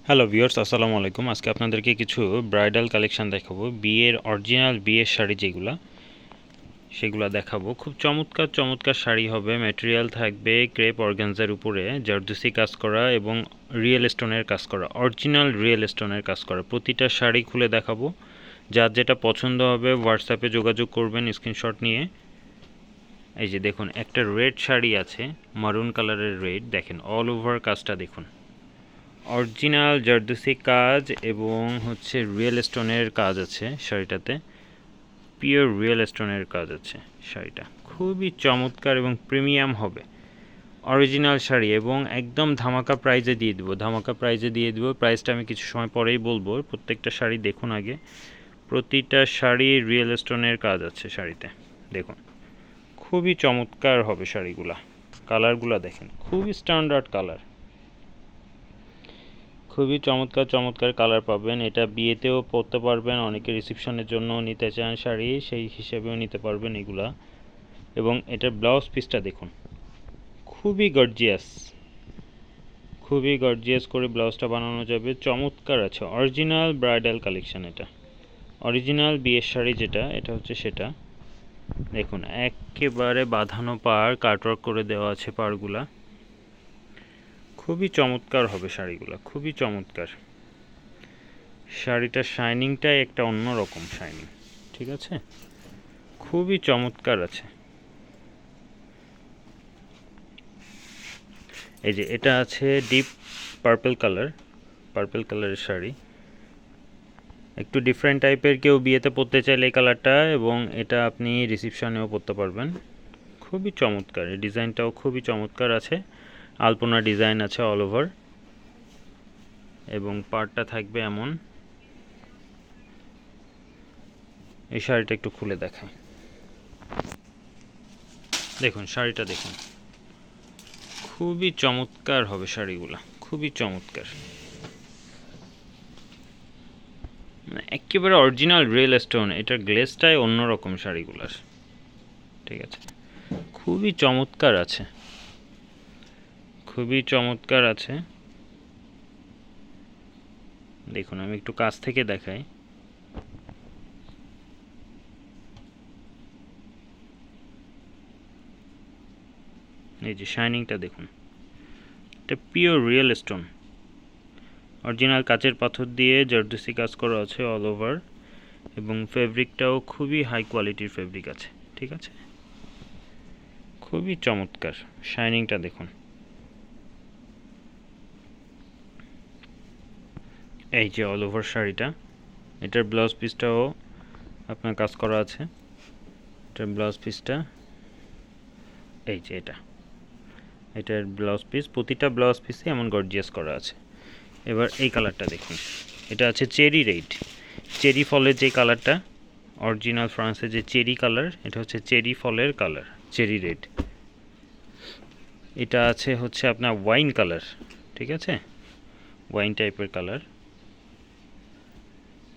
Hello viewers, আসসালামু আলাইকুম। আজকে আপনাদেরকে কিছু ব্রাইডাল কালেকশন দেখাবো। বিয়ের অরিজিনাল বিয়ের শাড়ি সেগুলো দেখাবো। খুব চমৎকার চমৎকার শাড়ি হবে। ম্যাটেরিয়াল থাকবে ক্রেপ অর্গানজার উপরে জারদুসি কাজ করা এবং রিয়েল স্টোনের কাজ করা, অরিজিনাল রিয়েল স্টোনের কাজ করা। প্রতিটা শাড়ি খুলে দেখাবো। যার যেটা পছন্দ হবে হোয়াটসঅ্যাপে যোগাযোগ করবেন স্ক্রিনশট নিয়ে। এই যে দেখুন, একটা রেড শাড়ি আছে, মারুন কালারের রেড। দেখেন অল ওভার কাজটা দেখুন, অরিজিনাল জারদুসি কাজ এবং রিয়েল স্টোনের কাজ আছে শাড়িটাতে, পিওর রিয়েল স্টোনের কাজ আছে। শাড়িটা খুবই চমৎকার এবং প্রিমিয়াম হবে, অরিজিনাল শাড়ি এবং একদম ধামাকা প্রাইজে দিয়ে দেবো। প্রাইসটা আমি কিছু সময় পরেই বলবো। প্রত্যেকটা শাড়ি দেখুন আগে। প্রতিটা শাড়ি রিয়েল স্টোনের কাজ আছে শাড়িতে। দেখুন খুবই চমৎকার হবে শাড়িগুলা। কালারগুলো দেখেন, খুবই স্ট্যান্ডার্ড কালার, খুবই চমৎকার চমৎকার কালার পাবেন। এটা বিয়েতেও পরতে পারবেন, অনেকে রিসেপশনের জন্য নিতে চান শাড়ি, সেই হিসেবেও নিতে পারবেন এগুলা। এবং এটার ব্লাউজ পিসটা দেখুন, খুবই গর্জিয়াস, খুবই গর্জিয়াস করে ব্লাউজটা বানানো যাবে। চমৎকার আছে, অরিজিনাল ব্রাইডাল কালেকশন। এটা অরিজিনাল বিয়ের শাড়ি যেটা, এটা সেটা। দেখুন একেবারে বাঁধানো পাড়, কাটওয়ার্ক করে দেওয়া আছে পাড়গুলা। খুবই চমৎকার হবে শাড়িগুলো, খুবই চমৎকার। শাড়িটার শাইনিংটাই একটা অন্যরকম শাইনিং, ঠিক আছে, খুবই চমৎকার আছে। এই যে এটা আছে ডিপ পার্পল কালারের শাড়ি, একটু ডিফারেন্ট টাইপের। কেউ বিয়েতে পরতে চাইলে এই কালারটা, এবং এটা আপনি রিসেপশনেও পরতে পারবেন। খুবই চমৎকার, এই ডিজাইনটাও খুবই চমৎকার আছে। আলপনা ডিজাইন আছে অল ওভার, এবং পার্টটা থাকবে এমন। এই শাড়িটা একটু খুলে দেখাই। দেখুন শাড়িটা দেখুন, খুবই চমৎকার হবে শাড়িগুলো, খুবই চমৎকার, একেবারে অরিজিনাল রিয়েল স্টোন। এটার গ্লেজটাই অন্যরকম শাড়িগুলার, ঠিক আছে। খুবই চমৎকার আছে, খুবই চমৎকার আছে। দেখুন আমি একটু কাছ থেকে দেখাই। এই যে শাইনিংটা দেখুন, এটা পিওর রিয়েল স্টোন, অরিজিনাল কাচের পাথর দিয়ে জারদুসি কাজ করা আছে অল ওভার, এবং ফেব্রিকটাও খুবই হাই কোয়ালিটির ফেব্রিক আছে, ঠিক আছে। খুবই চমৎকার, শাইনিংটা দেখুন। এই যে অল ওভার শাড়িটা, এটার ব্লাউজ পিসটাও আপনার কাজ করা আছে। এটার ব্লাউজ পিসটা এই যে এটার ব্লাউজ পিস, প্রতিটা ব্লাউজ পিসে এমন গর্জিয়াস করা আছে। এবার এই কালারটা দেখুন, এটা আছে চেরি রেড, চেরি ফলের যে কালারটা, অরিজিনাল ফ্রান্সের যে চেরি কালার, এটা চেরি ফলের কালার, চেরি রেড। এটা আছে আপনার ওয়াইন কালার, ঠিক আছে, ওয়াইন টাইপের কালার।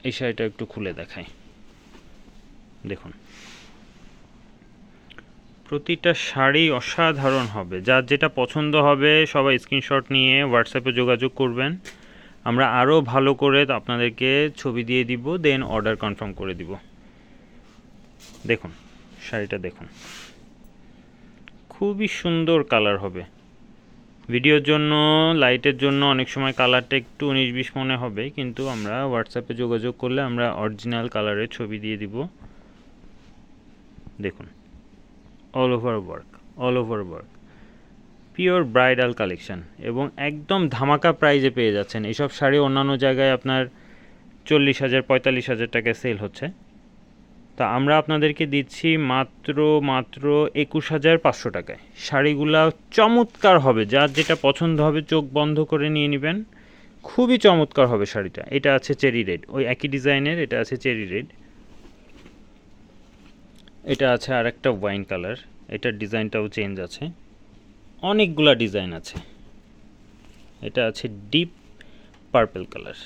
এই শাড়িটা একটু খুলে দেখাই। দেখুন প্রতিটা শাড়ি অসাধারণ হবে। যার যেটা পছন্দ হবে সবাই স্ক্রিনশট নিয়ে হোয়াটসঅ্যাপে যোগাযোগ করবেন। আমরা আরও ভালো করে আপনাদেরকে ছবি দিয়ে দিব, দেন অর্ডার কনফার্ম করে দিব। দেখুন শাড়িটা দেখুন, খুবই সুন্দর কালার হবে। ভিডিওর জন্য, লাইটের জন্য অনেক সময় কালারটা একটু 19-20 মনে হবে, কিন্তু আমরা হোয়াটসঅ্যাপে যোগাযোগ করলে আমরা অরিজিনাল কালারের ছবি দিয়ে দিব। দেখুন all over work, pure bridal collection, এবং একদম ধামাকা প্রাইজে পেয়ে যাচ্ছেন। এইসব শাড়ি অন্যান্য জায়গায় আপনার 40,000 45,000 টাকায় সেল হচ্ছে, তা আমরা আপনাদেরকে দিচ্ছি মাত্র 21,500 টাকায়। শাড়িগুলা চমৎকার হবে, যার যেটা পছন্দ হবে চোখ বন্ধ করে নিয়ে নেবেন। খুবই চমৎকার হবে শাড়িটা। এটা আছে চেরি রেড, ওই একই ডিজাইনের, এটা আছে চেরি রেড। এটা আছে আর একটা ওয়াইন কালার, এটার ডিজাইনটাও চেঞ্জ আছে, অনেকগুলা ডিজাইন আছে। এটা আছে ডিপ পার্পল কালার,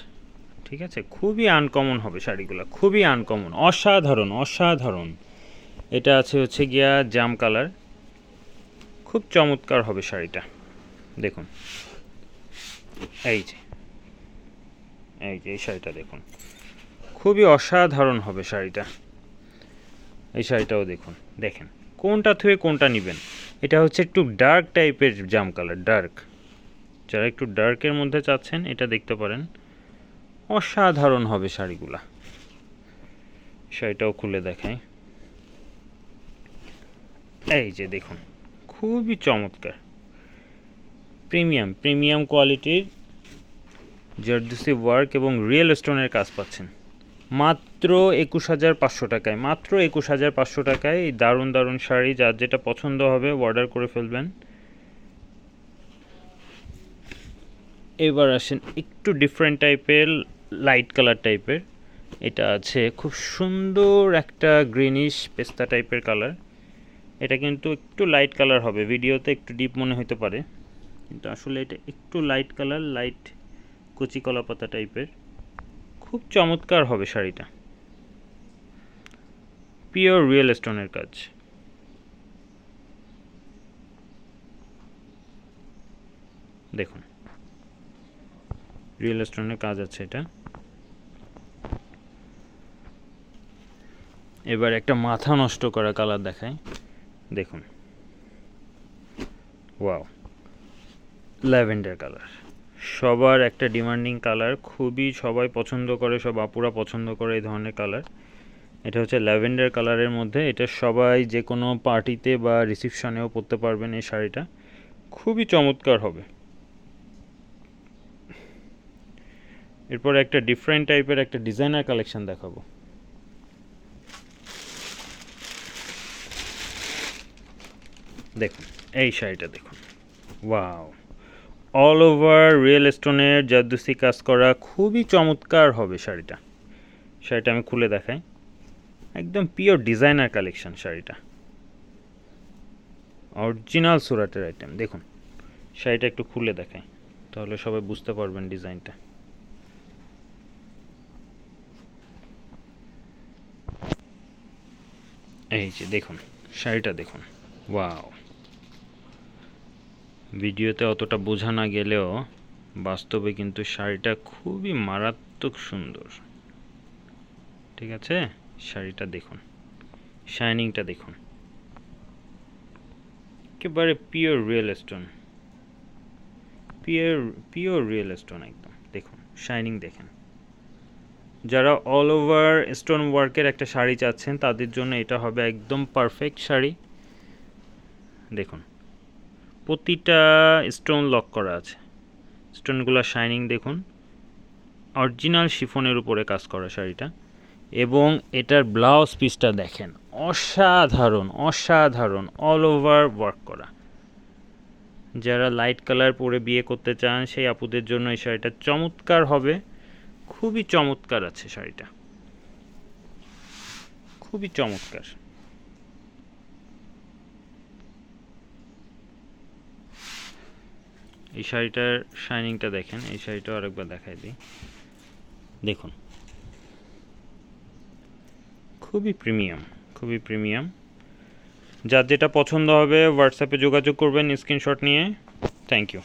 ঠিক আছে। খুবই আনকমন হবে শাড়িগুলো, খুবই আনকমন, অসাধারণ। এটা আছে গিয়া জাম কালার, খুব চমৎকার হবে শাড়িটা। দেখুন এই যে এই যে এই শাড়িটা দেখুন, খুবই অসাধারণ হবে শাড়িটা। এই শাড়িটাও দেখুন, দেখেন কোনটা থেকে কোনটা নেবেন। এটা হচ্ছে একটু ডার্ক টাইপের জাম কালার, ডার্ক। যারা একটু ডার্কের মধ্যে চাচ্ছেন এটা দেখতে পারেন, অসাধারণ হবে শাড়িগুলা। শাড়িটাও খুলে দেখাই। এই যে দেখুন, খুবই চমৎকার, প্রিমিয়াম কোয়ালিটির জারদোসি ওয়ার্ক এবং রিয়েল স্টোনের কাজ পাচ্ছেন মাত্র 21,500 টাকায়। মাত্র 21,500 টাকায় এই দারুণ দারুণ শাড়ি, যার যেটা পছন্দ হবে অর্ডার করে ফেলবেন। এবার আসেন একটু ডিফারেন্ট টাইপের, লাইট কালার টাইপের। এটা আছে খুব সুন্দর একটা গ্রিনিশ পেস্তা টাইপের কালার। এটা কিন্তু একটু লাইট কালার হবে, ভিডিওতে একটু ডিপ মনে হতে পারে, কিন্তু আসলে এটা একটু লাইট কালার, লাইট কচি কলাপাতা টাইপের। খুব চমৎকার হবে শাড়িটা, পিওর রিয়েল স্টোনের কাজ। দেখুন রিয়েল স্টোনের কাজ আছে এটা। এবার একটা মাথা নষ্ট করা কালার দেখায়, দেখুন, ওয়াও, ল্যাভেন্ডার কালার। সবার একটা ডিমান্ডিং কালার, খুবই সবাই পছন্দ করে, সব আপুরা পছন্দ করে এই ধরনের কালার। এটা হচ্ছে ল্যাভেন্ডার কালারের মধ্যে। এটা সবাই যে কোনো পার্টিতে বা রিসেপশনেও পরতে পারবেন এই শাড়িটা, খুবই চমৎকার হবে। এরপর একটা ডিফারেন্ট টাইপের একটা ডিজাইনার কালেকশন দেখাবো। দেখুন এই শাড়িটা দেখুন, ওয়াও, অল ওভার রিয়েল স্টোনের জারদোসি কাজ করা, খুবই চমৎকার হবে শাড়িটা। শাড়িটা আমি খুলে দেখাই, একদম পিওর ডিজাইনার কালেকশন শাড়িটা, অরিজিনাল সুরাটের আইটেম। দেখুন শাড়িটা একটু খুলে দেখাই, তাহলে সবাই বুঝতে পারবেন ডিজাইনটা। এই যে দেখুন শাড়িটা দেখুন, ওয়াও। ভিডিওতে অতটা বোঝা না গেলেও বাস্তবে কিন্তু শাড়িটা খুবই মারাত্মক সুন্দর। ঠিক আছে, শাড়িটা দেখুন, শাইনিংটা দেখুন, একেবারে pure real stone, pure real stone একদম। দেখুন শাইনিং দেখেন। যারা অল ওভার স্টোন ওয়ার্কের একটা শাড়ি চাচ্ছেন তাদের জন্য এটা হবে একদম পারফেক্ট শাড়ি। দেখুন প্রতিটা স্টোন লক করা আছে, স্টোনগুলো শাইনিং দেখুন, অরিজিনাল শিফনের উপরে কাজ করা শাড়িটা। এবং এটার ব্লাউজ পিসটা দেখেন, অসাধারণ অসাধারণ, অল ওভার ওয়ার্ক করা। যারা লাইট কালার পরে বিয়ে করতে চান সেই আপুদের জন্য এই শাড়িটা চমৎকার হবে, খুবই চমৎকার আছে শাড়িটা, খুবই চমৎকার। এই শাড়িটার শাইনিংটা দেখেন, এই শাড়িটা আরেকবার দেখাই দিই, দেখুন খুবই প্রিমিয়াম, খুবই প্রিমিয়াম। যার যেটা পছন্দ হবে হোয়াটসঅ্যাপে যোগাযোগ করবেন স্ক্রিনশট নিয়ে। Thank you.